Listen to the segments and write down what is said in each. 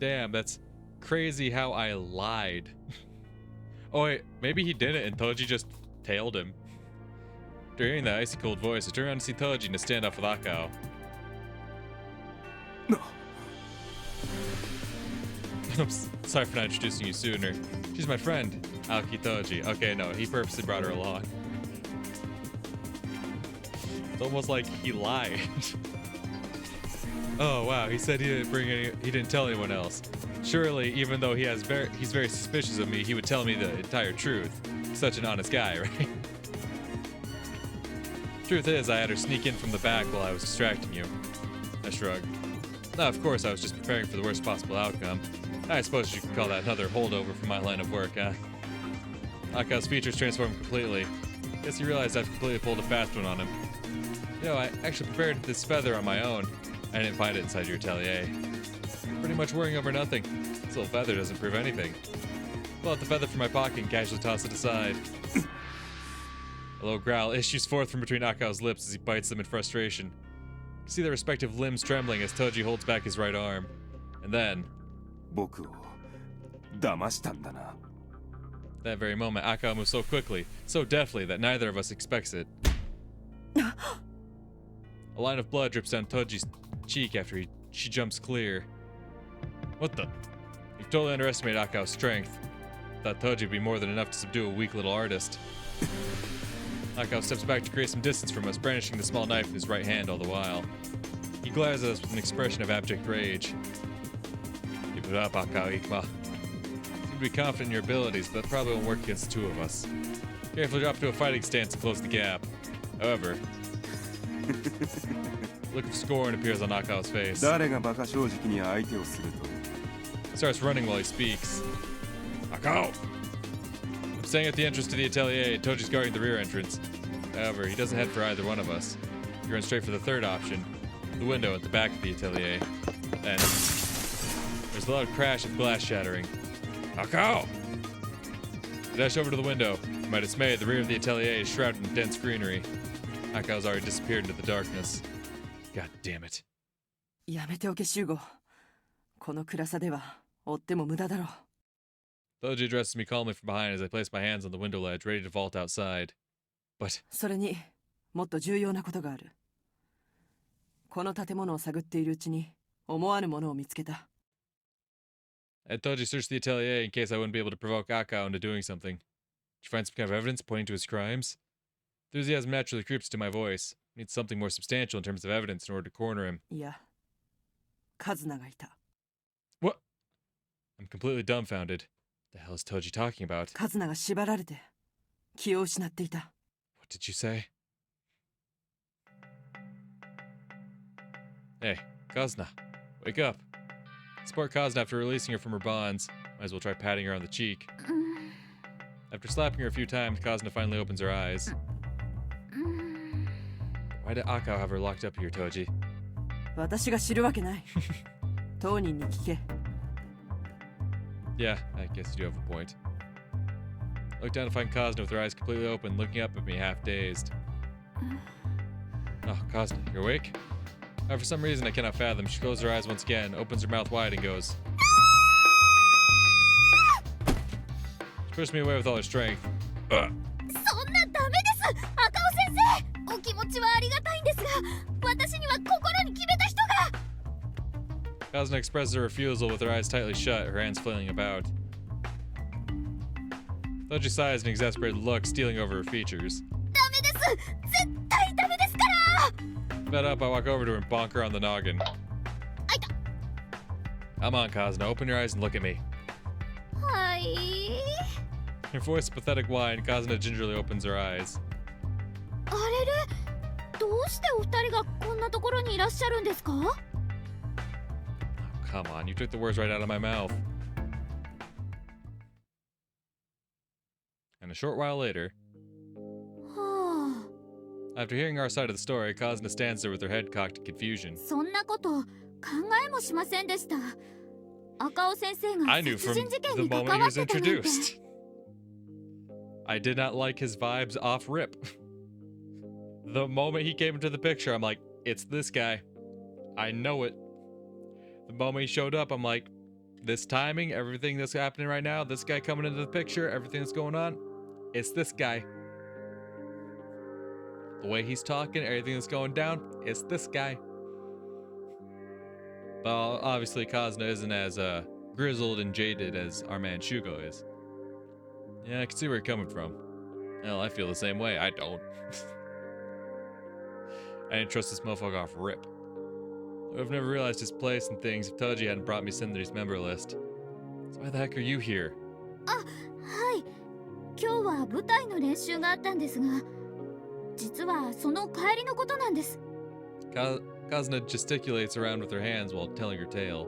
Damn, that's crazy how I lied. Oh wait, maybe he didn't and Toji just tailed him. After hearing that icy cold voice, I turn around to see Toji in a standoff with Akao. No. I'm sorry for not introducing you sooner. She's my friend, Aoki Toji. Okay, no, he purposely brought her along. It's almost like he lied. Oh wow, he said he didn't tell anyone else. Surely, even though he's very suspicious of me, he would tell me the entire truth. Such an honest guy, right? Truth is, I had her sneak in from the back while I was distracting you. I shrugged. Now, of course, I was just preparing for the worst possible outcome. I suppose you could call that another holdover from my line of work, huh? Akao's features transformed completely. Guess he realized I've completely pulled a fast one on him. You know, I actually prepared this feather on my own. I didn't find it inside your atelier. Pretty much worrying over nothing. This little feather doesn't prove anything. Pull out the feather from my pocket and casually toss it aside. A low growl issues forth from between Akao's lips as he bites them in frustration. You see their respective limbs trembling as Toji holds back his right arm. And then... that very moment, Akao moves so quickly, so deftly, that neither of us expects it. A line of blood drips down Toji's cheek after she jumps clear. What the? You've totally underestimated Akao's strength. Thought Toji would be more than enough to subdue a weak little artist. Akao steps back to create some distance from us, brandishing the small knife in his right hand all the while. He glares at us with an expression of abject rage. Keep it up, Akao Ikma. You seem to be confident in your abilities, but that probably won't work against the two of us. Carefully drop to a fighting stance to close the gap. However, a look of scorn appears on Akao's face. He starts running while he speaks. Akao! I'm staying at the entrance to the atelier. Toji's guarding the rear entrance. However, he doesn't head for either one of us. He runs straight for the third option, the window at the back of the atelier. Then, there's a loud crash of glass shattering. Akao! I dash over to the window. To my dismay, the rear of the atelier is shrouded in dense greenery. Akao's already disappeared into the darkness. God damn it. やめておけ、シュゴ。この暗さでは追っても無駄だろう。 Toji addresses me calmly from behind as I place my hands on the window ledge, ready to vault outside. But... それに、もっと重要なことがある。この建物を探っているうちに、思わぬものを見つけた。I had Toji search the atelier in case I wouldn't be able to provoke Akao into doing something. Did you find some kind of evidence pointing to his crimes? Enthusiasm naturally creeps to my voice. I need something more substantial in terms of evidence in order to corner him. いや、カズナがいた。 What? I'm completely dumbfounded. What the hell is Toji talking about? カズナが縛られて気を失っていた。 What did you say? Hey, Kazuna, wake up. Support Kazuna after releasing her from her bonds. Might as well try patting her on the cheek. After slapping her a few times, Kazuna finally opens her eyes. Why did Akao have her locked up here, Toji? 私が知るわけない。当人に聞け。 Yeah, I guess you do have a point. I look down to find Kazuna with her eyes completely open, looking up at me half dazed. Oh, Kazuna, you're awake? For some reason I cannot fathom. She closes her eyes once again, opens her mouth wide, and goes. She pushes me away with all her strength. そんなダメです。赤尾先生。お気持ちはありがたいんですが、私には心に決めた人が。 Kazuna expresses her refusal with her eyes tightly shut, her hands flailing about. Toji sighs an exasperated look stealing over her features. ダメです。絶対ダメですから。 Fed up, I walk over to her and bonk her on the noggin. あいた。 Come on, Kazuna, open your eyes and look at me. はい。 Her voice a pathetic whine, Kazuna gingerly opens her eyes. あれれ。どうしてお二人がこんなところにいらっしゃるんですか？ Come on, you took the words right out of my mouth. And a short while later, はあ。 after hearing our side of the story, Kazuna stands there with her head cocked in confusion. そんなこと考えもしませんでした。赤尾先生が I knew 殺 from 人事件 the に関 moment わ he っ was てたなんて。 introduced. I did not like his vibes off rip. The moment he came into the picture, I'm like, it's this guy. I know it. The moment he showed up, I'm like, this timing, everything that's happening right now, this guy coming into the picture, everything that's going on, it's this guy. The way he's talking, everything that's going down, it's this guy. Well, obviously Kazuna isn't as grizzled and jaded as our man Shugo is. Yeah, I can see where you're coming from. Hell, I feel the same way. I don't. I didn't trust this motherfucker off rip. I've never realized his place and things if Toji hadn't brought me Sindri's member list. So why the heck are you here? はい。今日は舞台の練習があったんですが、実はその帰りのことなんです。Kazuna gesticulates around with her hands while telling her tale.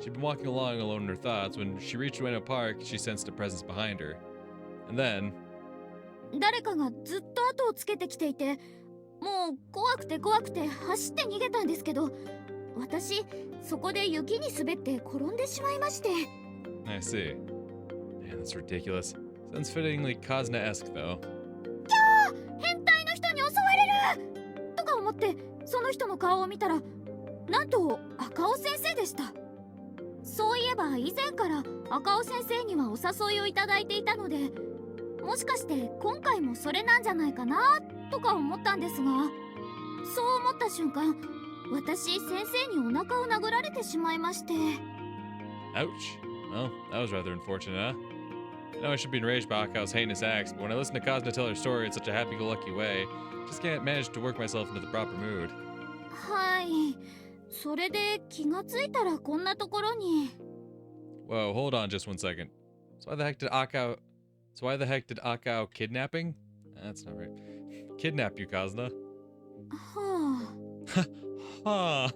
She'd been walking along alone in her thoughts. When she reached Ueno Park, she sensed a presence behind her. And then... 誰かがずっと後をつけてきていて、もう怖くて走って逃げたんですけど、私そこで雪に滑って転んでしまいまして。I see. Man, that's ridiculous. Sounds fittingly Kazuna-esque, though. キャー！変態の人に襲われる！とか思ってその人の顔を見たら、なんと赤尾先生でした。そういえば以前から赤尾先生にはお誘いをいただいていたので、もしかして今回もそれなんじゃないかなとか思ったんですが、そう思った瞬間、私先生にお腹を殴られてしまいまして。 Ouch. Well, that was rather unfortunate, huh? I know I should be enraged by Akao's heinous acts, but when I listen to Kazuna tell her story in such a happy-go-lucky way, I just can't manage to work myself into the proper mood. はい。それで気がついたらこんなところに。 Whoa, hold on just one second. So why the heck did Akao kidnapping? That's not right. Kidnap you, Kazuna. はHuh.あ。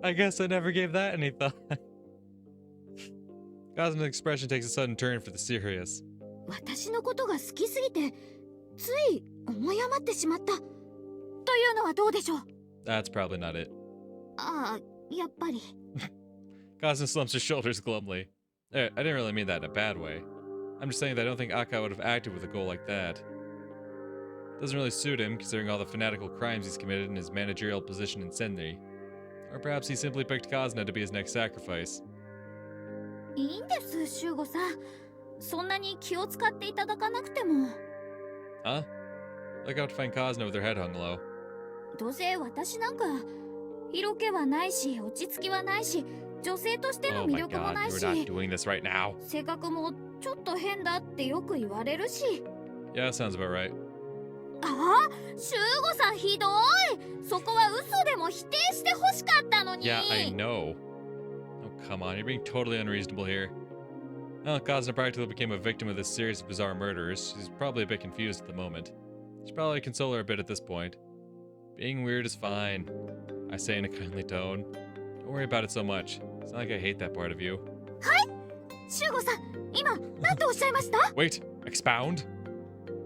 I guess I never gave that any thought. Kazuna's expression takes a sudden turn for the serious. 私のことが好きすぎて、つい思い余ってしまった。というのはどうでしょう？ That's probably not it. ああ、やっぱり。Kazuna slumps her shoulders glumly. I didn't really mean that in a bad way. I'm just saying that I don't think Akao would have acted with a goal like that. Doesn't really suit him, considering all the fanatical crimes he's committed in his managerial position in Sendri. Or perhaps he simply picked Kazuna to be his next sacrifice. いいんです、修吾さん。そんなに気を使っていただかなくても。Huh? Look out to find Kazuna with her head hung low. どうせ私なんか色気はないし、落ち着きはないし、女性としての Oh 魅 my 力も god, ない we're し、 not doing this right now. 性格もちょっと変だってよく言われるし。 Yeah, sounds about right. ああ、修吾さんひどい。そこは嘘でも否定してほしかったのに。 Yeah, I know. Oh, come on, you're being totally unreasonable here. Well, Kazuna practically became a victim of this series of bizarre murders. She's probably a bit confused at the moment. Should probably console her a bit at this point. Being weird is fine, I say in a kindly tone. Don't worry about it so much. It's not like I hate that part of you. はい、修吾さん、今何とおっしゃいました？ Wait, expound?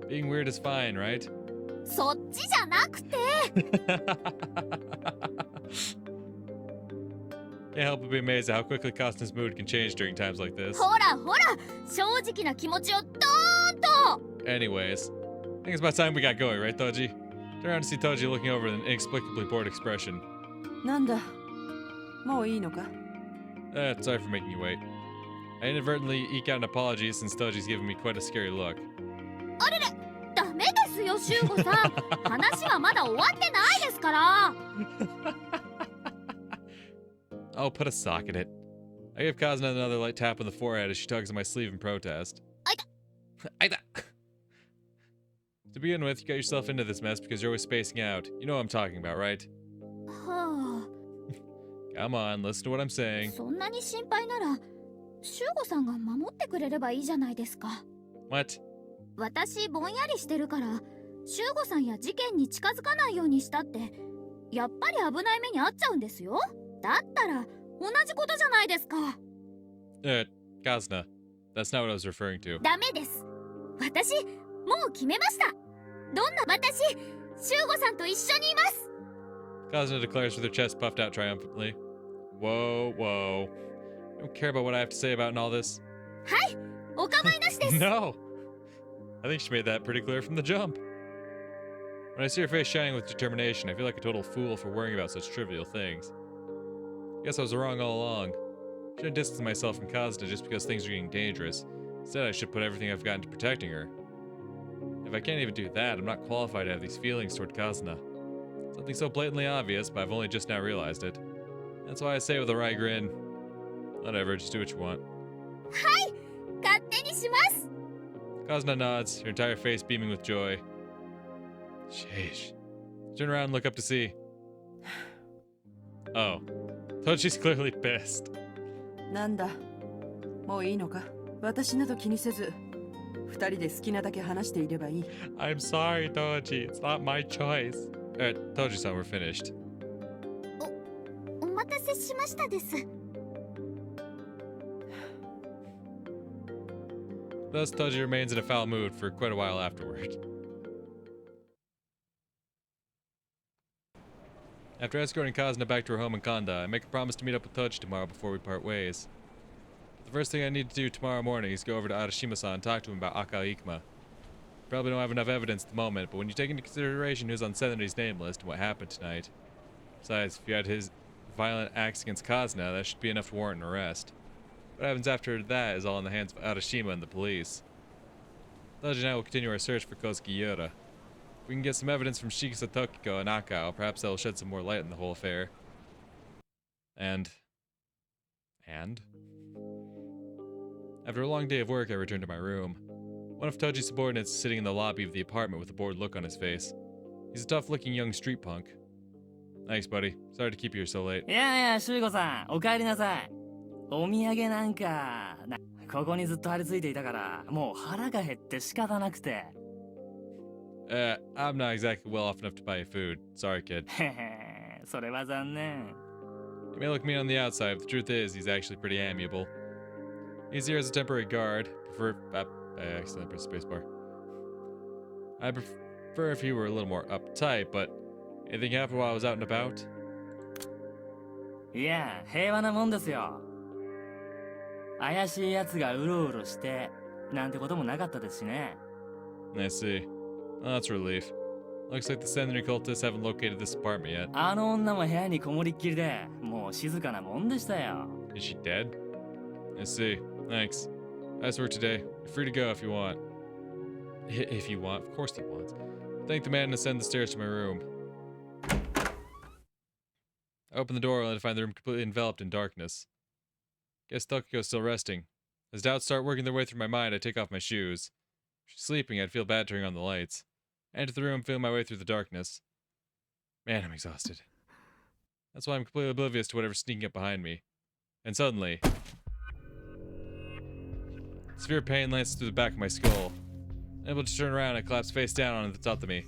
Being weird is fine, right? そっちじゃなくて。 Can't help but be amazed at how quickly Kazuna's mood can change during times like this. ほらほら、正直な気持ちをドーンと。 Anyways, I think it's about time we got going, right, Toji? Turn around to see Toji looking over with an inexplicably bored expression. なんだ、もういいのか？ Sorry for making you wait. I inadvertently eke out an apology since Toji's giving me quite a scary look. あれれ、ダメですよ、修吾さん。話はまだ終わってないですから。 Oh, put a sock in it. I give Kazuna another light tap on the forehead as she tugs at my sleeve in protest. Aita. Aita. To begin with, you got yourself into this mess because you're always spacing out. You know what I'm talking about, right? は Come on, listen to what I'm あ、 saying. そんなに心配なら、修吾さんが守ってくれればいいじゃないですか。 What? 私ぼんやりしてるから、修吾さんや事件に近づかないようにしたって、やっぱり危ない目に遭っちゃうんですよ。だったら同じことじゃないですか。Kazuna. That's not what I was referring to. ダメです。私もう決めました。どんな私、修吾さんと一緒にいます。 Kazuna declares with her chest puffed out triumphantly. Whoa, whoa. I don't care about what I have to say about all this. はい、お構いなしです。 No! I think she made that pretty clear from the jump. When I see her face shining with determination, I feel like a total fool for worrying about such trivial things. Guess I was wrong all along. Shouldn't distance myself from Kazuna just because things are getting dangerous. Instead, I should put everything I've got into protecting her. If I can't even do that, I'm not qualified to have these feelings toward Kazuna. Something so blatantly obvious, but I've only just now realized it. That's why I say with a wry grin, whatever, just do what you want. はい、勝手にします。 Kazuna nods, her entire face beaming with joy. Sheesh. Turn around and look up to see. Oh. Tochi's clearly pissed. なんだ、もういいのか。私など気にせず、二人で好きなだけ話していればいい。I'm sorry, Tochi. It's not my choice. Toji-san, we're finished. お待たせしましたです。 Thus, Toji remains in a foul mood for quite a while afterward. After escorting Kazuna back to her home in Kanda, I make a promise to meet up with Toji tomorrow before we part ways. The first thing I need to do tomorrow morning is go over to Arashima-san and talk to him about Akao Ikuma. Probably don't have enough evidence at the moment, but when you take into consideration who's on Senri's name list and what happened tonight. Besides, if you had his violent acts against Kazuna, that should be enough to warrant an arrest. What happens after that is all in the hands of Arashima and the police. Toji and I will continue our search for Kosuke Yura. If we can get some evidence from Shikisa Tokiko and Akao, perhaps that will shed some more light on the whole affair. And? After a long day of work, I return to my room. One of Toji's subordinates is sitting in the lobby of the apartment with a bored look on his face. He's a tough-looking young street punk. Thanks, buddy. Sorry to keep you here so late. いやいや、シュウゴさん、お帰りなさい。お土産なんか、ここにずっと張り付いていたから、もう腹が減って仕方なくて。I'm not exactly well off enough to buy you food. Sorry, kid. へへ、それは残念。He may look mean on the outside, but the truth is, he's actually pretty amiable. He's here as a temporary guard. I accidentally pressed spacebar. I prefer if he were a little more uptight, but anything happened while I was out and about? いや、平和なもんですよ。怪しい奴がうろうろして、なんてこともなかったですしね。I see. Well, that's a relief. Looks like the Senri cultists haven't located this apartment yet. あの女も部屋にこもりっきりで、もう静かなもんでしたよ。Is she dead? I see. Thanks. Nice work today. You're free to go if you want. If you want. Of course he wants. Thank the man and ascend the stairs to my room. I open the door only to find the room completely enveloped in darkness. Guess Tokiko's still resting. As doubts start working their way through my mind, I take off my shoes. If she's sleeping, I'd feel bad turning on the lights. I enter the room, feeling my way through the darkness. Man, I'm exhausted. That's why I'm completely oblivious to whatever's sneaking up behind me. And suddenly, severe pain lances through the back of my skull. Unable to turn around, I collapse face down onto the top of me.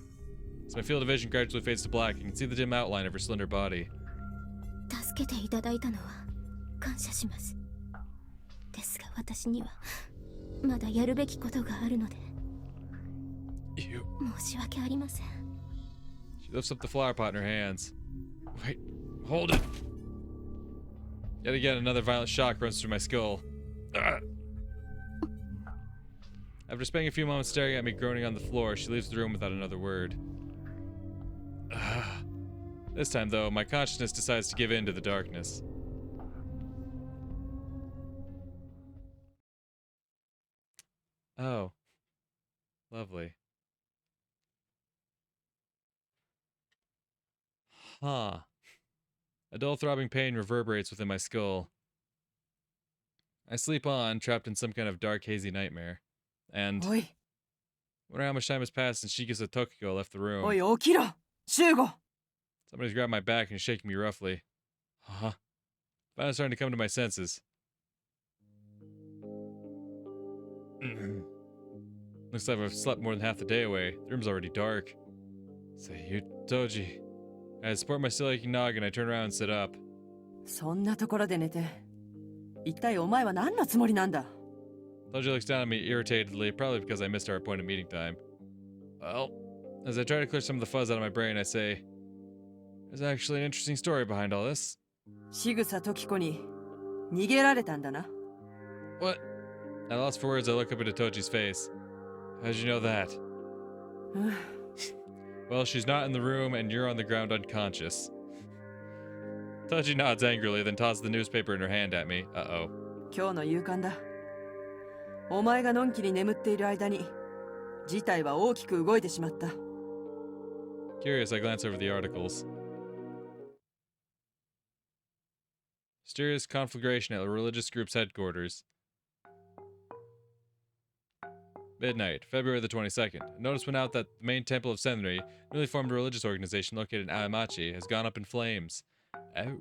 As my field of vision gradually fades to black, I can see the dim outline of her slender body. 助けていただいたのは感謝します。ですが私にはまだやるべきことがあるので。申し訳ありません。She lifts up the flower pot in her hands. Wait, hold it! Yet again, another violent shock runs through my skull. After spending a few moments staring at me groaning on the floor, she leaves the room without another word. This time, though, my consciousness decides to give in to the darkness. Oh. Lovely. Huh. A dull throbbing pain reverberates within my skull. I sleep on, trapped in some kind of dark, hazy nightmare. And Oi. wonder how much time has passed since Shikisa Tokiko left the room. Oi, okiro! Shugo! Somebody's grabbed my back and is shaking me roughly. Huh? Finally starting to come to my senses. Looks like I've slept more than half the day away. The room's already dark. Say you, Toji. I support my still aching noggin. I turn around and sit up. そんなところで寝て。一体お前は何のつもりなんだ? Toji looks down at me irritatedly, probably because I missed our appointed meeting time. Well, as I try to clear some of the fuzz out of my brain, I say, there's actually an interesting story behind all this. 仕草時子に逃げられたんだな。What? At loss for words, I look up into Toji's face. How'd you know that? Well, she's not in the room and you're on the ground unconscious. Toji nods angrily, then tosses the newspaper in her hand at me. Uh-oh. 今日の夕刊だ。お前がのんきに眠っている間に事態は大きく動いてしまった。 Curious, I glance over the articles. Mysterious conflagration at a religious group's headquarters. Midnight, February the 22nd. A notice went out that the main temple of Senri, newly formed religious organization located in Aomachi, has gone up in flames. Oh.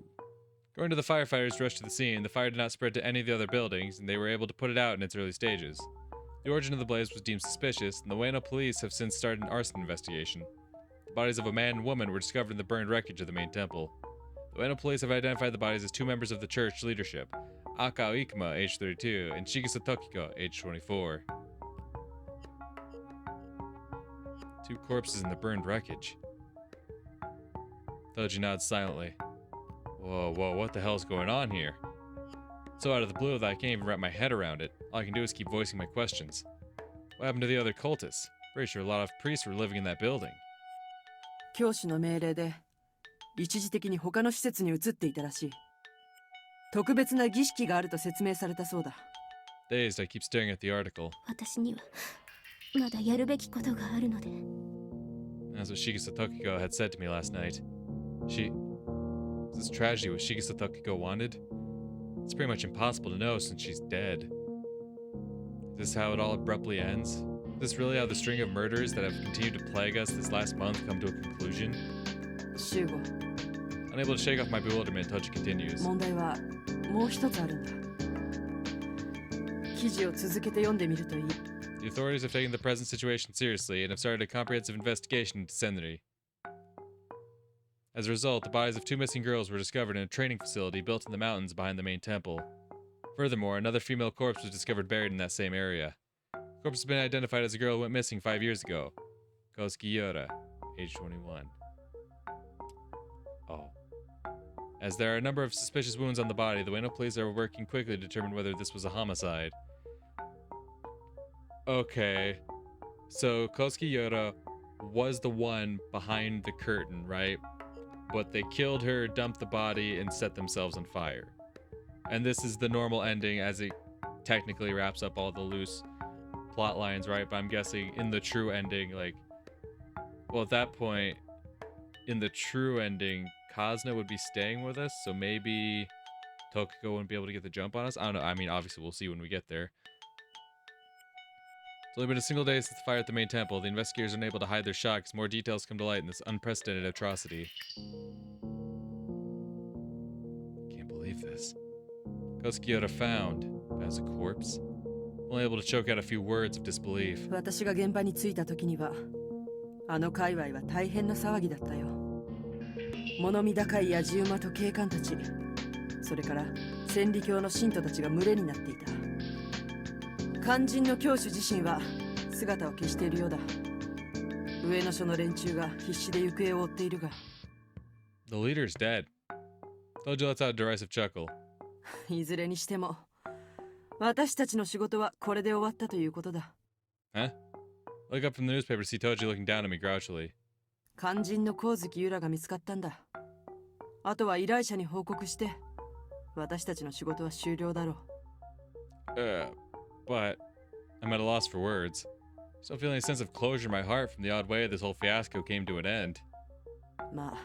According to the firefighters rushed to the scene, the fire did not spread to any of the other buildings, and they were able to put it out in its early stages. The origin of the blaze was deemed suspicious, and the Ueno police have since started an arson investigation. The bodies of a man and woman were discovered in the burned wreckage of the main temple. The Ueno police have identified the bodies as two members of the church leadership, Akao Ikuma, age 32, and Shigisa Tokiko, age 24. Two corpses in the burned wreckage. Toji nods silently. Whoa, what the hell's going on here? So out of the blue that I can't even wrap my head around it. All I can do is keep voicing my questions. What happened to the other cultists? Pretty sure a lot of priests were living in that building. 教師の命令で一時的に他の施設に移っていたらしい。特別な儀式があると説明されたそうだ。 Dazed, I keep staring at the article. 私にはまだやるべきことがあるので。 That's what Shigisa Tokiko had said to me last night. Is this tragedy what Shigisa Tokiko wanted? It's pretty much impossible to know since she's dead. Is this how it all abruptly ends? Is this really how the string of murders that have continued to plague us this last month come to a conclusion? 修吾、 Unable to shake off my bewilderment, Toji continues. 問題はもう一つあるんだ。記事を続けて読んでみるといい。 The authorities have taken the present situation seriously and have started a comprehensive investigation into Senri. As a result, the bodies of two missing girls were discovered in a training facility built in the mountains behind the main temple. Furthermore, another female corpse was discovered buried in that same area. The corpse has been identified as a girl who went missing 5 years ago. Kosuke Yora, age 21. Oh. As there are a number of suspicious wounds on the body, the Ueno police are working quickly to determine whether this was a homicide. Okay. So, Kosuke Yora was the one behind the curtain, right? But they killed her, dumped the body, and set themselves on fire. And this is the normal ending as it technically wraps up all the loose plot lines, right? But I'm guessing in the true ending, like... Well, at that point, in the true ending, Kazuna would be staying with us, so maybe Tokiko wouldn't be able to get the jump on us? I don't know. I mean, obviously, we'll see when we get there. It's only been a single day since the fire at the main temple. The investigators are unable to hide their shock as more details come to light in this unprecedented atrocity. Can't believe this. Kosuke Yora found as a corpse. Only able to choke out a few words of disbelief. 私が現場に着いた時には、あの界隈は大変な騒ぎだったよ。物見高い野獣馬と警官たち、それから千里教の信徒たちが群れになっていた。肝心の教主自身は姿を消しているようだ。上野署の連中が必死で行方を追っているが。The leader's dead. Toji lets out a derisive chuckle. いずれにしても、私たちの仕事はこれで終わったということだ。Huh? I look up from the newspaper to see Toji looking down at me grouchily. 肝心の光月由良が見つかったんだ。あとは依頼者に報告して、私たちの仕事は終了だろう。But I'm at a loss for words. Still feeling a sense of closure in my heart from the odd way this whole fiasco came to an end. まあ、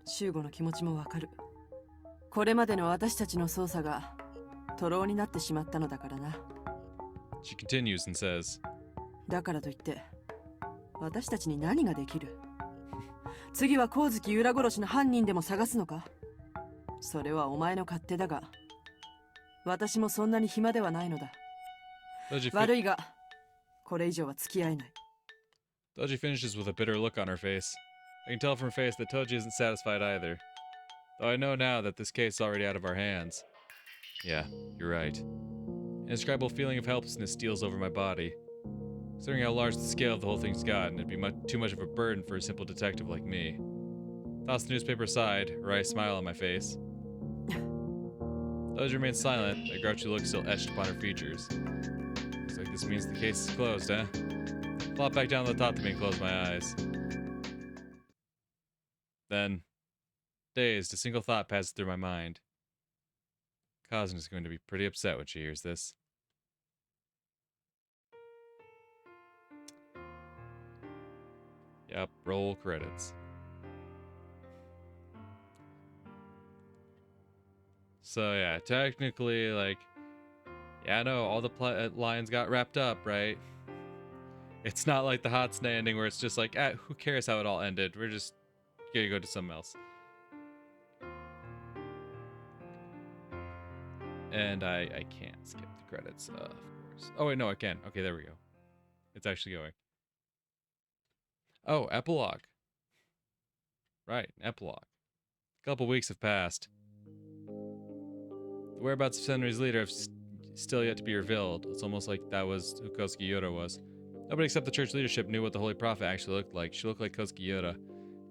修吾の気持ちもわかる。これまでの私たちの捜査が徒労になってしまったのだからな。She continues and says, だからといって、私たちに何ができる？次は光月由良殺しの犯人でも探すのか？それはお前の勝手だが、私もそんなに暇ではないのだ。悪いが、これ以上は付き合えない。Toji finishes with a bitter look on her face. I can tell from her face that Toji isn't satisfied either. Though I know now that this case is already out of our hands. Yeah, you're right. An indescribable feeling of helplessness steals over my body. Considering how large the scale of the whole thing's gotten, it'd be too much of a burden for a simple detective like me. Toss the newspaper aside, a wry smile on my face. Toji remains silent, a grouchy look still etched upon her features. Looks like this means the case is closed, huh? Flop back down to the top to me and close my eyes. Then, Dazed, a single thought passes through my mind. Kazuna is going to be pretty upset when she hears this. Yep, roll credits. So yeah, technically, like, yeah, no, all the lines got wrapped up, right? It's not like the Hatsune ending where it's just like, who cares how it all ended? We're just gonna go to something else. And I can't skip the credits, of course. Oh wait, no, I can. Okay, there we go. It's actually going. Oh, epilogue. Right, epilogue. A couple weeks have passed. The whereabouts of Senri's leader have still yet to be revealed. It's almost like that was who Kosuke Yoda was. Nobody except the church leadership knew what the Holy Prophet actually looked like. She looked like Kosuke Yoda.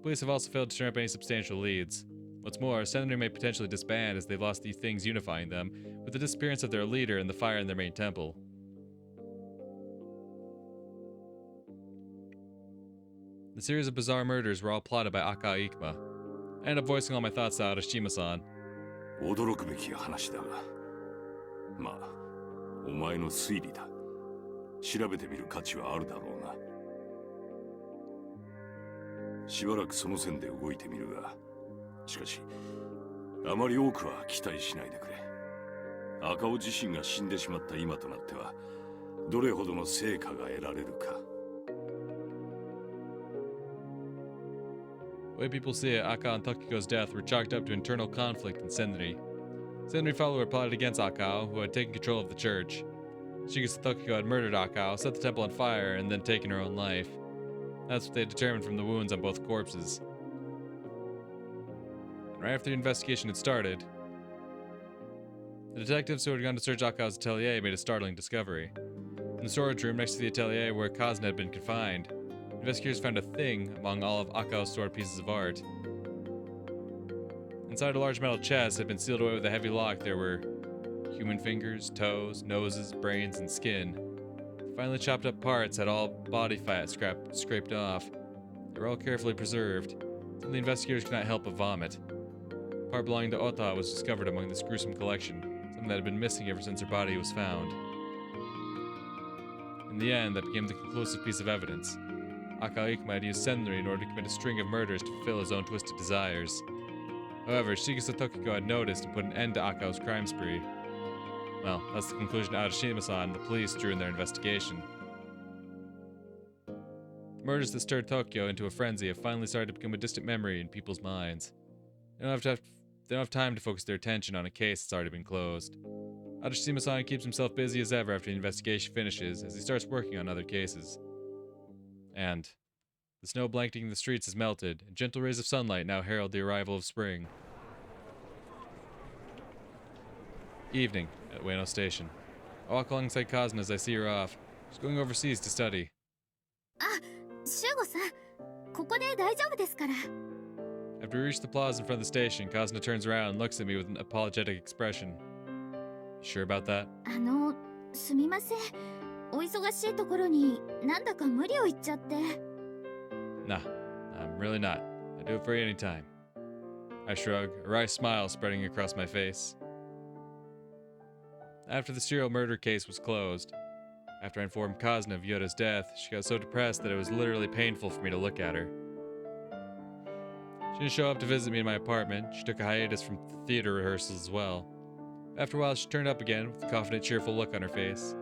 Police have also failed to turn up any substantial leads. What's more, Senri may potentially disband as they've lost the things unifying them, with the disappearance of their leader and the fire in their main temple. The series of bizarre murders were all plotted by Akao Ikuma. I ended up voicing all my thoughts to Arashima-san. 驚くべき話だが、まあ、お前の推理だ。調べてみる価値はあるだろうな。しばらくその線で動いてみるが、しかし、あまり多くは期待しないでくれ。赤尾自身が死んでしまった今となっては、どれほどの成果が得られるか。The way people see it, Akao and Tokiko's death were chalked up to internal conflict in Senri. Senri follower plotted against Akao, who had taken control of the church. Shigasa Tokiko had murdered Akao, set the temple on fire, and then taken her own life. That's what they determined from the wounds on both corpses. And right after the investigation had started, the detectives who had gone to search Akao's atelier made a startling discovery. In the storage room next to the atelier where Kazuna had been confined, investigators found a thing among all of Akao's stored pieces of art. Inside a large metal chest that had been sealed away with a heavy lock, there were human fingers, toes, noses, brains, and skin. The finely chopped up parts had all body fat scraped off. They were all carefully preserved. Some of the investigators could not help but vomit. A part belonging to Ota was discovered among this gruesome collection, something that had been missing ever since her body was found. In the end, that became the conclusive piece of evidence. Akao Ikuma had used Senri in order to commit a string of murders to fulfill his own twisted desires. However, Shigasa Tokiko had noticed and put an end to Akao's crime spree. Well, that's the conclusion Arashima-san and the police drew in their investigation. The murders that stirred Tokyo into a frenzy have finally started to become a distant memory in people's minds. They don't have time to focus their attention on a case that's already been closed. Arashima-san keeps himself busy as ever after the investigation finishes, as he starts working on other cases. And the snow blanketing the streets has melted, and gentle rays of sunlight now herald the arrival of spring. Evening at Ueno Station. I walk alongside Kazuna as I see her off. She's going overseas to study. シュゴさん、ここで大丈夫ですから。 After we reach the plaza in front of the station, Kazuna turns around and looks at me with an apologetic expression. You sure about that? すみません。お忙しいところになんだか無理を言っちゃって。 Nah, I'm really not. I do it for you anytime. I shrug, a wry smile spreading across my face. After the serial murder case was closed, after I informed Kazuna of Yoda's death, she got so depressed that it was literally painful for me to look at her. She didn't show up to visit me in my apartment. She took a hiatus from theater rehearsals as well. After a while, she turned up again with a confident, cheerful look on her face.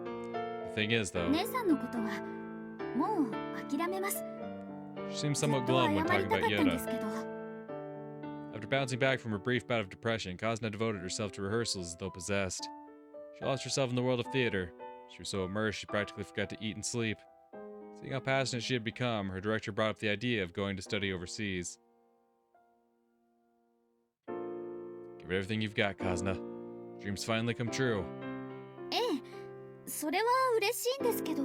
The thing is, though, 姉さんのことはもう諦めます。 she seemed ずっ somewhat と glum 謝 when り talking たか about ったんで Yoda. すけど。 After bouncing back from her brief bout of depression, Kazuna devoted herself to rehearsals as though possessed. She lost herself in the world of theater. She was so immersed she practically forgot to eat and sleep. Seeing how passionate she had become, her director brought up the idea of going to study overseas. Give it everything you've got, Kazuna. Dreams finally come true. ええ、それは嬉しいんですけど。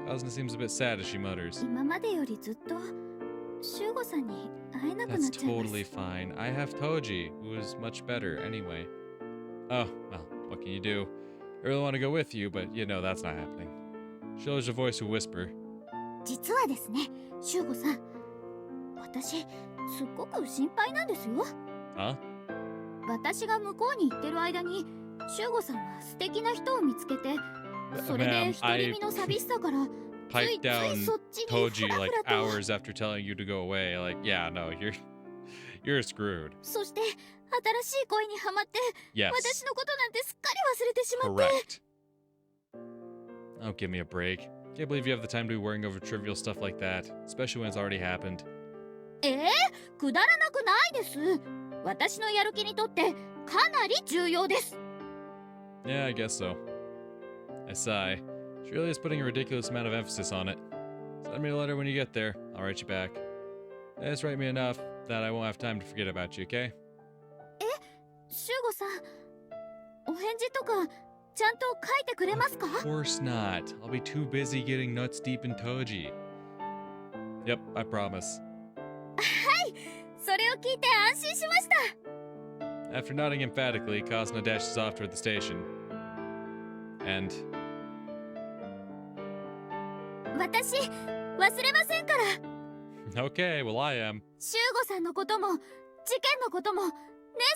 Kazuna seems a bit sad as she mutters. 今までよりずっとシュゴさんに会えなくな That's っちゃいます。 totally fine. I have Toji, who is much better anyway. Oh, well, what can you do? I really want to go with you, but you know that's not happening. She lowers her voice to a whisper. 実はですね、シュゴさん、私すっごく心配なんですよ。 Huh? 私が向こうに行ってる間にシュウゴさんは素敵な人を見つけて、それで Ma'am, 独り身の寂しさからつい piped つい down そっちに Toji フラ like フラと。 hours after telling you to go away. Like, yeah, no, you're screwed. そして新しい恋にハマって、 Yes. 私のことなんてすっかり忘れてしまって。 Correct. Oh, give me a break. Can't believe you have the time to be worrying over trivial stuff like that, especially when it's already happened. くだらなくないです。私のやる気にとってかなり重要です。 Yeah, I guess so. I sigh. She really is putting a ridiculous amount of emphasis on it. Send me a letter when you get there. I'll write you back. Just write me enough that I won't have time to forget about you, okay? シュウゴさん、お返事とかちゃんと書いてくれますか？ Of course not. I'll be too busy getting nuts deep in Toji. Yep, I promise. それを聞いて安心しました。 After nodding emphatically, Kazuna dashes off toward the station. And 私忘れませんから。 okay, well I am. シュウゴさんのことも事件のことも姉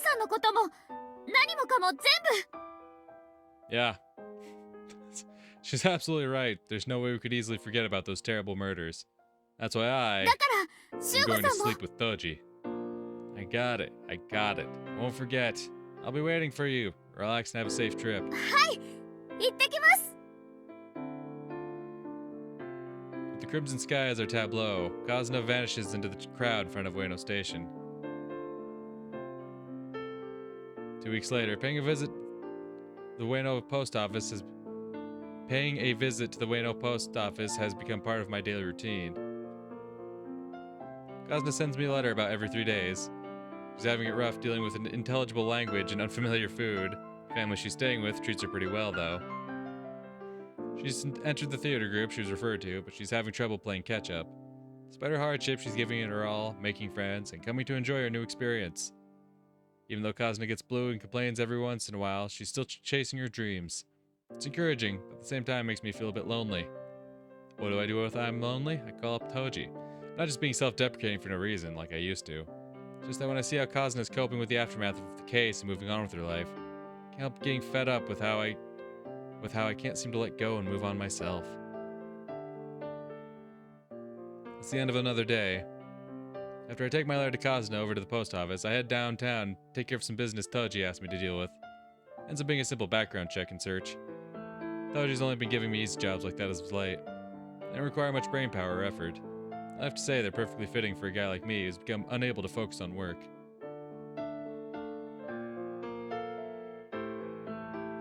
さんのことも何もかも全部。 Yeah. She's absolutely right. There's no way we could easily forget about those terrible murders. That's why I だからシュ am ウゴ going さ to んも sleep with Toji. I got it. I got it. Won't forget. I'll be waiting for you. Relax and have a safe trip. 行ってきます。 With the crimson sky as our tableau, Kazuna vanishes into the crowd in front of Ueno Station. 2 weeks later, paying a visit to the Ueno post office has become part of my daily routine. Kazuna sends me a letter about every 3 days. She's having it rough dealing with an unintelligible language and unfamiliar food. The family she's staying with treats her pretty well, though. She's entered the theater group she was referred to, but she's having trouble playing catch-up. Despite her hardship, she's giving it her all, making friends, and coming to enjoy her new experience. Even though Kazuna gets blue and complains every once in a while, she's still chasing her dreams. It's encouraging, but at the same time makes me feel a bit lonely. What do I do if I'm lonely? I call up Toji. I'm not just being self-deprecating for no reason, like I used to. It's just that when I see how Kazuna's coping with the aftermath of the case and moving on with her life, I can't help getting fed up with how I can't seem to let go and move on myself. It's the end of another day. After I take my letter to Kazuna over to the post office, I head downtown, take care of some business Toji asked me to deal with. Ends up being a simple background check and search. Toji's only been giving me easy jobs like that as of late. They don't require much brainpower or effort. I have to say they're perfectly fitting for a guy like me who's become unable to focus on work.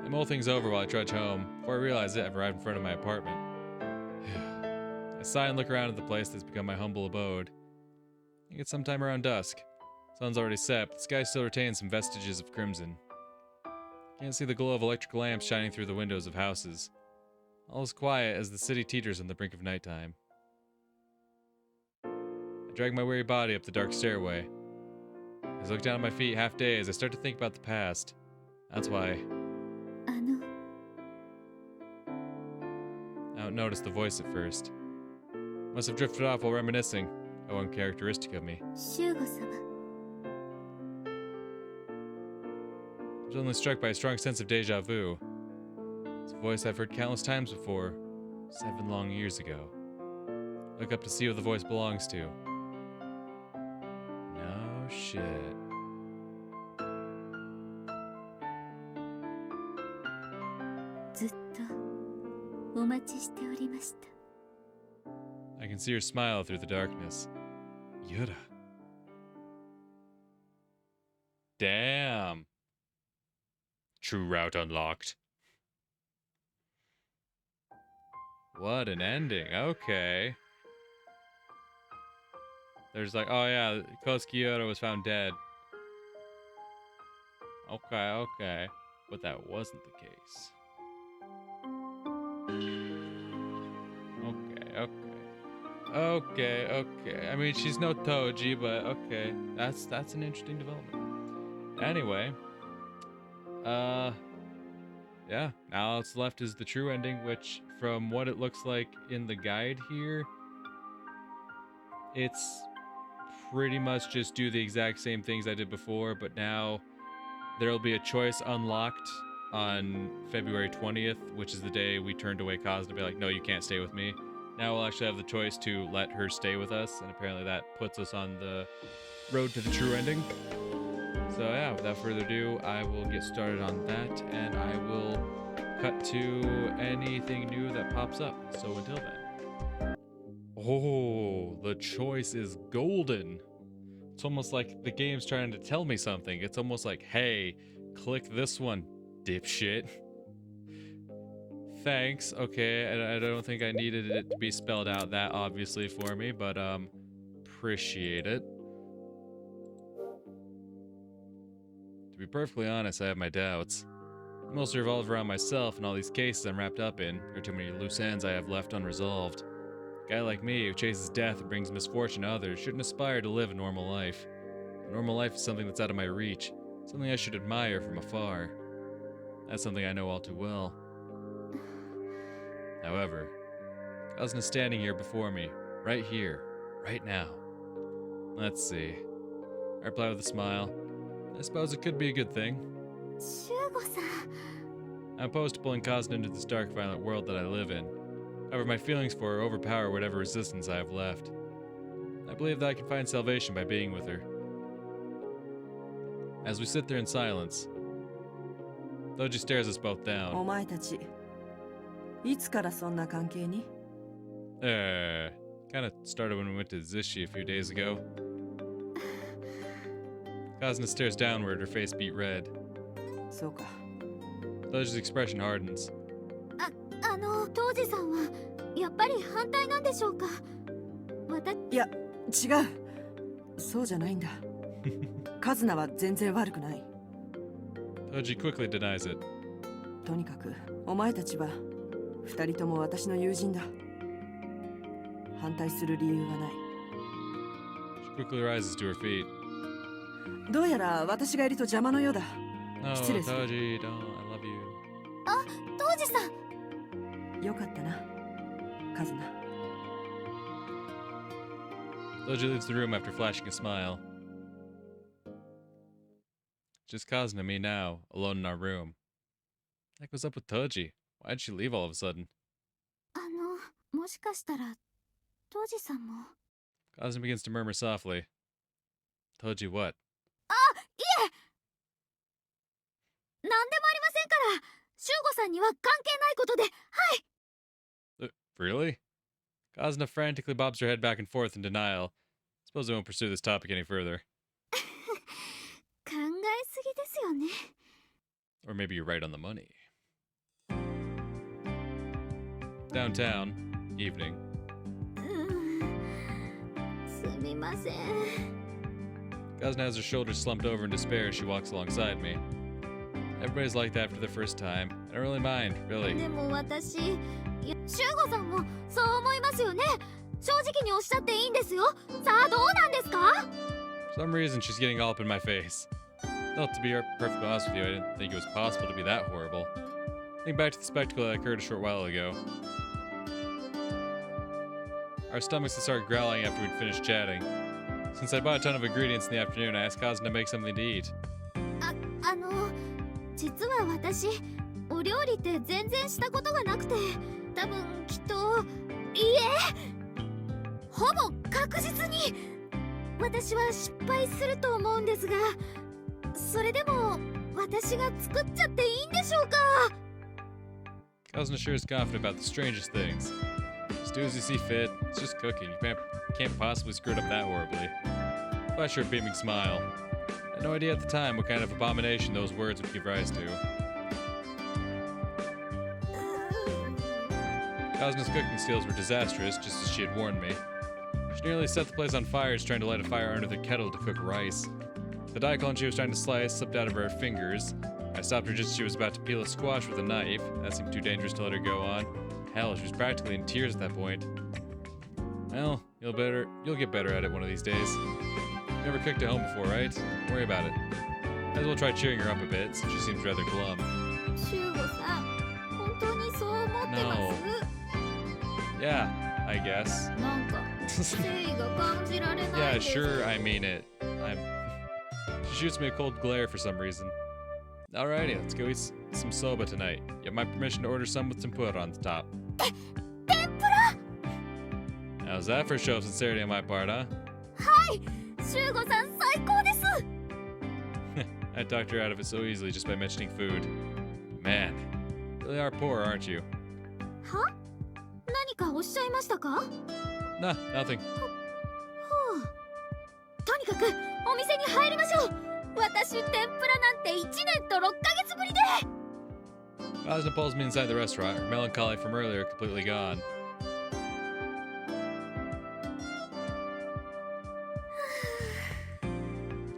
I mull things over while I trudge home. Before I realize it, I've arrived in front of my apartment. I sigh and look around at the place that's become my humble abode. I think it's sometime around dusk. Sun's already set, but the sky still retains some vestiges of crimson. Can't see the glow of electric lamps shining through the windows of houses. All is quiet as the city teeters on the brink of nighttime. I drag my weary body up the dark stairway. As I look down at my feet half dazed, I start to think about the past. That's why あの I don't notice the voice at first. Must have drifted off while reminiscing. How uncharacteristic of me. シュウゴ様。 I was only struck by a strong sense of deja vu. It's a voice I've heard countless times before, 7 long years ago. Look up to see who the voice belongs to. No shit. I can see her smile through the darkness. Yura. Damn. True route unlocked. What an ending. Okay. There's like, oh yeah, Kosuke Yura was found dead. Okay. But that wasn't the case. Okay. I mean, she's no Toji, but okay. That's an interesting development. Anyway. Yeah, now all that's left is the true ending, which, from what it looks like in the guide here, it's pretty much just do the exact same things I did before, but now there will be a choice unlocked on February 20th, which is the day we turned away Kazuna to be like, no, you can't stay with me. Now we'll actually have the choice to let her stay with us, and apparently that puts us on the road to the true ending. So yeah, without further ado, I will get started on that, and I will cut to anything new that pops up. So until then. Oh, the choice is golden. It's almost like the game's trying to tell me something. It's almost like, hey, click this one, dipshit. Thanks. Okay, I don't think I needed it to be spelled out that obviously for me, but appreciate it. To be perfectly honest, I have my doubts. They mostly revolve around myself and all these cases I'm wrapped up in. There are too many loose ends I have left unresolved. A guy like me who chases death and brings misfortune to others shouldn't aspire to live a normal life. A normal life is something that's out of my reach, something I should admire from afar. That's something I know all too well. However, Kazuna's standing here before me, right here, right now. Let's see. I reply with a smile. I suppose it could be a good thing. シュウゴさん I'm opposed to pulling Kazuna into this dark, violent world that I live in. However, my feelings for her overpower whatever resistance I have left. I believe that I can find salvation by being with her. As we sit there in silence, Doji stares us both お down. 前たちいつからそんな関係に？ Kinda started when we went to Zishi a few days ago. Kazuna stares downward, her face beat red. そうか。 Doji's expression hardens. 当時さんはやっぱり反対なんでしょうか？いや、違う。そうじゃないんだ。カズナは全然悪くない。 Doji quickly denies it. とにかくお前たちは二人とも私の友人だ。反対する理由はない。 She quickly rises to her feet. どうやら私がいると邪魔のようだ。 No, 失礼する。 Doji, don't. I love you. 当時さん よかったな、カズナ。 Doji leaves the room after flashing a smile. Just Kazuna and me now, alone in our room. What was up with Doji? Why did she leave all of a sudden? もしかしたら当時さんも Kazuna begins to murmur softly. Doji, what? 何でもありませんからシュウゴさんには関係ないことではい Really? Kazuna frantically bobs her head back and forth in denial. Suppose I won't pursue this topic any further. 考えすぎですよね Or maybe you're right on the money. Downtown, evening. すみません Kazuna has her shoulders slumped over in despair as she walks alongside me. Everybody's like that after the first time. I don't really mind, really. でも私シュウゴさんもそう思いますよね正直におっしゃっていいんですよさあどうなんですか For some reason, she's getting all up in my face. Well, to be perfectly honest with you, I didn't think it was possible to be that horrible. Think back to the spectacle that occurred a short while ago. Our stomachs had started growling after we'd finished chatting. Since I bought a ton of ingredients in the afternoon, I asked Kazuna to make something to eat. 実は私お料理って全然したことがなくて多分きっといいえほぼ確実に私は失敗すると思うんですがそれでも私が作っちゃっていいんでしょうか Kazuna sure is confident about the strangest things. Just do as you see fit. It's just cooking. You can't possibly screw it up that horribly. Flash her a beaming smile. I had no idea at the time what kind of abomination those words would give rise to. Kazuna's cooking skills were disastrous, just as she had warned me. She nearly set the place on fire just trying to light a fire under the kettle to cook rice. The daikon she was trying to slice slipped out of her fingers. I stopped her just as she was about to peel a squash with a knife. That seemed too dangerous to let her go on. Hell, she was practically in tears at that point. Well, you'll get better at it one of these days. You've never cooked at home before, right? Don't worry about it. Might as well try cheering her up a bit, since she seems rather glum. シュウゴさん本当にそう思ってます Yeah, I guess. なんか誠意が感じられない Yeah, です。 sure, I mean it. She shoots me a cold glare for some reason. Alrighty, let's go eat some soba tonight. You have my permission to order some with tempura on the top. 天ぷら。 How's that for a show of sincerity on my part, huh? はい、修吾さん最高です。 I talked her out of it so easily just by mentioning food. Man, you really are poor, aren't you? は？何かおっしゃいましたか？ Nah, nothing. とにかくお店に入りましょう。私天ぷらなんて1年と6ヶ月ぶりで。 Kazuna pulls me inside the restaurant, her melancholy from earlier completely gone.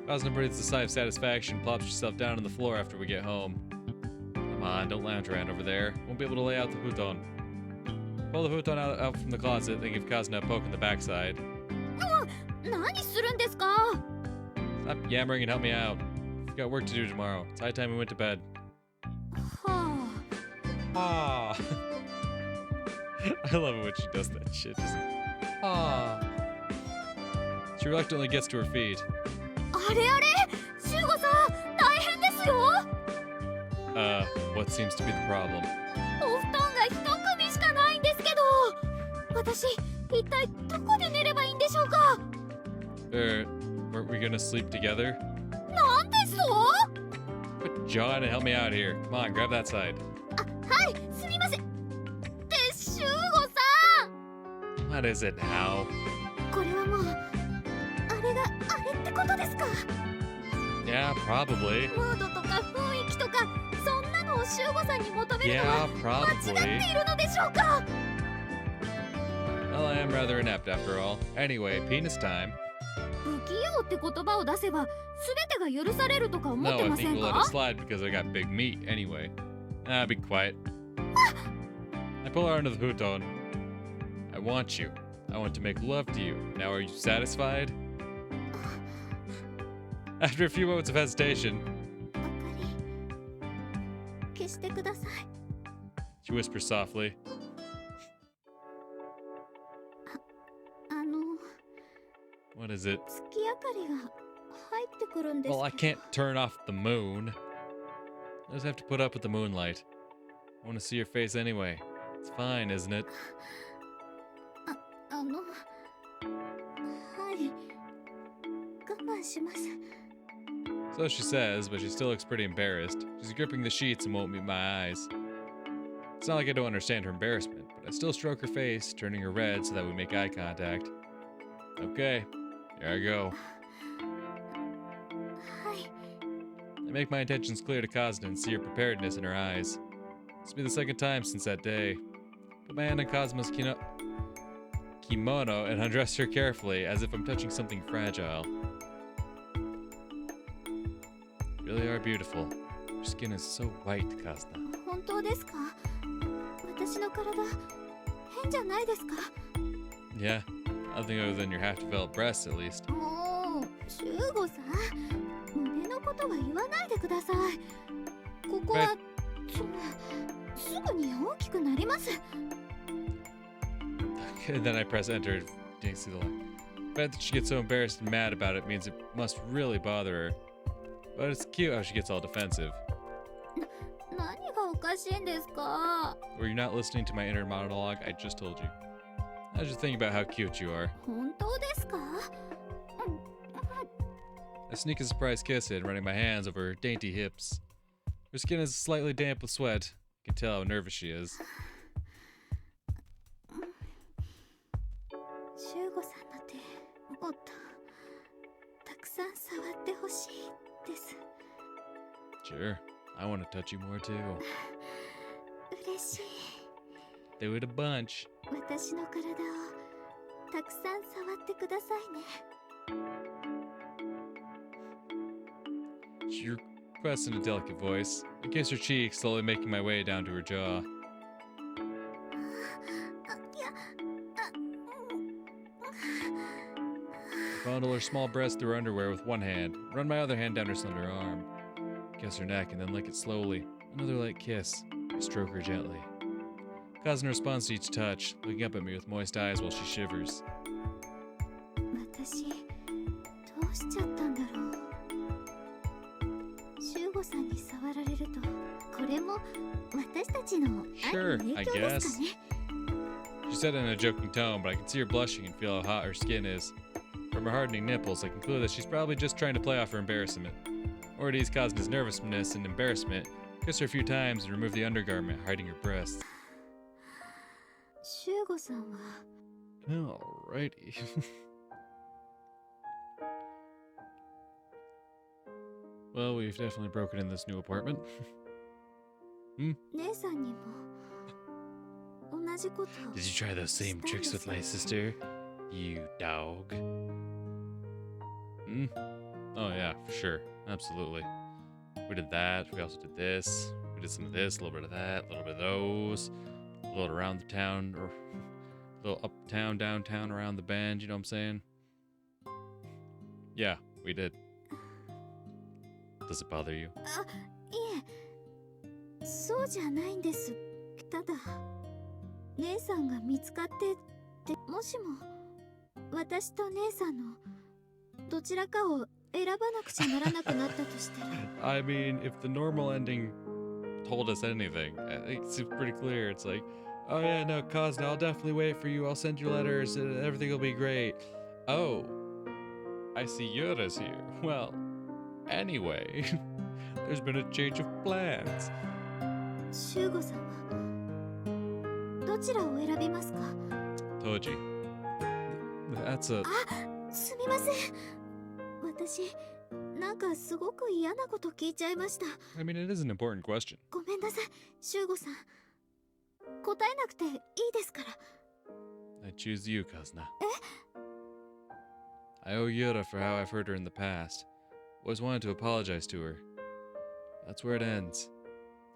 Kazuna breathes a sigh of satisfaction, plops herself down on the floor after we get home. Come on, don't lounge around over there. Won't be able to lay out the futon. Pull the futon out from the closet, then give Kazuna a poke in the backside. 何するんですか？ Stop yammering and help me out. We've got work to do tomorrow. It's high time we went to bed. は Ah. I love it when she does that shit. Just, ah. She reluctantly gets to her feet. あれあれ、修吾さん大変ですよ。 What seems to be the problem? お布団が一組しかないんですけど、私一体どこで寝ればいいんでしょうか？ Weren't we gonna sleep together? なんですと？ But John, help me out here. Come on, grab that side. あ、はい、すみません。って修吾さん。 What is it now? これはもうあれがあれってことですか？ Yeah, probably. ムードとか雰囲気とかそんなのを修吾さんに求めるの Yeah, は間違って probably. いるのでしょうか？ Well, I am rather inept after all. Anyway, penis time. 不器用って言葉を出せば全てが許されるとか思っ No, て I ませ think ん we'll let か？ it slide because I got big meat anyway. Ah, be quiet. I pull her under the futon. I want you. I want to make love to you. Now, are you satisfied? After a few moments of hesitation, 明かり消してください。 she whispers softly. あの What is it? 月明かりが入ってくるんです Well, I けど。 can't turn off the moon. I just have to put up with the moonlight. I want to see your face anyway. It's fine, isn't it? あのはい我慢します。 So she says, but she still looks pretty embarrassed. She's gripping the sheets and won't meet my eyes. It's not like I don't understand her embarrassment, but I still stroke her face, turning her red so that we make eye contact. Okay, here I go. はい。 I make my intentions clear to Kazuna and see her preparedness in her eyes. This will be the second time since that day. Put my hand on Kazuma's kimono and undress her carefully, as if I'm touching something fragile. You really are beautiful. Your skin is so white, Kazuna. 本当ですか？私の体変じゃないですか？ Yeah, nothing other than your half-developed breasts, at least. もう修吾さん、胸のことは言わないでください。ここはすぐに大きくなります。 And then I press enter. Didn't see the line. The fact that she gets so embarrassed and mad about it means it must really bother her. But it's cute how she gets all defensive. 何がおかしいんですか？ Were you not listening to my inner monologue? I just told you. I was just thinking about how cute you are. 本当ですか？ I sneak a surprise kiss in, running my hands over her dainty hips. Her skin is slightly damp with sweat. You can tell how nervous she is. 修吾さんの手もっとたくさん触ってほしいです。 Sure, I want to touch you more too. 嬉しい。 Do it a bunch. 私の体をたくさん触ってくださいね。 She requests in a delicate voice. I kiss her cheek, slowly making my way down to her jaw. いや、I fondle her small breast through her underwear with one hand, run my other hand down her slender arm. Kiss her neck and then lick it slowly. Another light kiss. I stroke her gently. Kazuna responds to each touch, looking up at me with moist eyes while she shivers. 私どうしちゃったんだろう。修吾さんに触られるとこれも私たちの愛の Sure, 影 I 響ですか guess. ね。 She said it in a joking tone, but I can see her blushing and feel how hot her skin is. From her hardening nipples, I conclude that she's probably just trying to play off her embarrassment. Or to ease Kazuna's nervousness and embarrassment, kiss her a few times and remove the undergarment hiding her breasts. 修吾さんは Alrighty. Well, we've definitely broken in this new apartment. 姉さんにも同じことを Did you try those same tricks with my sister? You dog. Oh yeah, for sure. Absolutely. We did that. We also did this. We did some of this, a little bit of that, a little bit of those. A little around the town, or a little uptown, downtown, around the bend, you know what I'm saying? Yeah, we did. Does it bother you? あ、いえ、そうじゃないんです。ただ、姉さんが見つかってって、もしも私と姉さんのどちらかを選ばなくちゃならなくなったとしたら I mean, if the normal ending told us anything, I think it's pretty clear. It's like, oh yeah, no, Kazuna, I'll definitely wait for you. I'll send you letters and everything will be great. Oh, I see Yura's here. Well, anyway, there's been a change of plans. 修吾さんはどちらを選びますか？ Toji. That's a... すみません。私、なんかすごく嫌なこと聞いちゃいました。 I mean, it is an important question. ごめんなさい、修吾さん。答えなくていいですから。 I choose you, Kazuna. I owe Yura for how I've hurt her in the past. Always wanted to apologize to her. That's where it ends.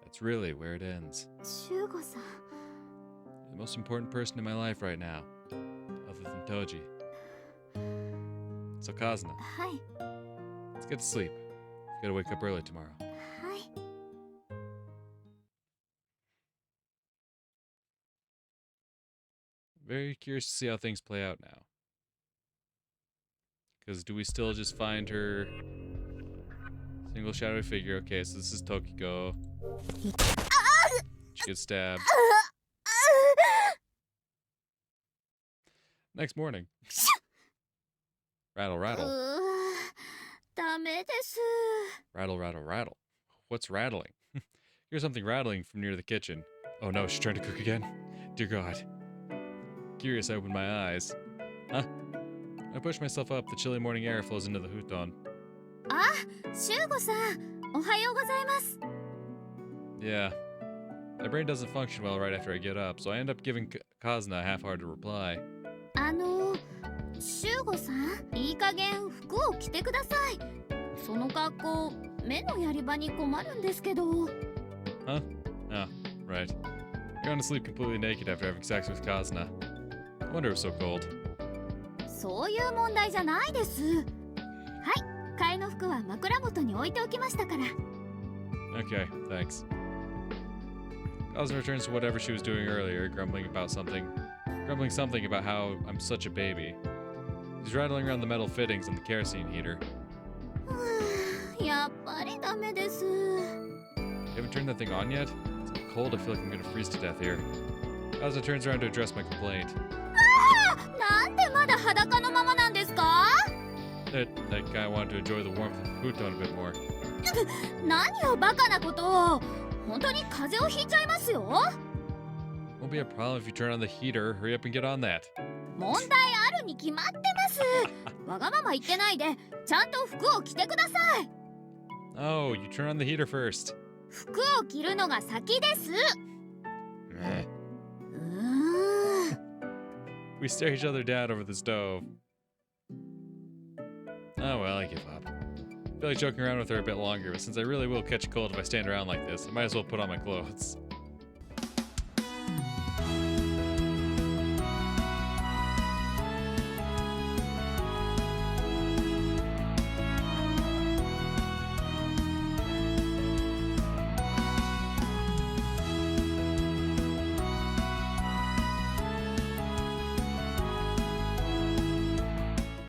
That's really where it ends. 修吾さん。 The most important person in my life right now, other than Toji. So Kazuna, はい。 let's get to sleep. Gotta wake up early tomorrow. はい。 Very curious to see how things play out now. Because do we still just find her single shadowy figure? Okay, so this is Tokiko. She gets stabbed. Next morning. Rattle, rattle. ダメです。 Rattle, rattle, rattle. What's rattling? Here's something rattling from near the kitchen. Oh no, she's trying to cook again? Dear God. Curious, I open my eyes. Huh? I push myself up, the chilly morning air flows into the futon. あ、修吾さん、おはようございます。 Yeah. My brain doesn't function well right after I get up, so I end up giving Kazuna a half-hearted reply. 修吾さん、いい加減服を着てください。その格好、目のやり場に困るんですけど。 Huh? Oh, right. You're going to sleep completely naked after having sex with Kazuna. I wonder it was so cold. そういう問題じゃないです。はい、替えの服は枕元に置いておきましたから。 Okay, thanks. Kazuna returns to whatever she was doing earlier, grumbling something about how I'm such a baby. She's rattling around the metal fittings on the kerosene heater. やっぱりダメです。 You haven't turned that thing on yet? It's so cold, I feel like I'm gonna freeze to death here. Kazuna turns around to address my complaint. なんでまだ裸のままなんですか？ That guy wanted to enjoy the warmth of the futon a bit more. 何をバカなことを。本当に風邪をひいちゃいますよ。 Won't be a problem if you turn on the heater. Hurry up and get on that. 問題あるに決まってます。わがまま言ってないで、ちゃんと服を着てください。 Oh, you turn on the heater first. 服を着るのが先です。 Meh. We stare each other down over the stove. Oh well, I give up. I feel like joking around with her a bit longer, but since I really will catch a cold if I stand around like this, I might as well put on my clothes.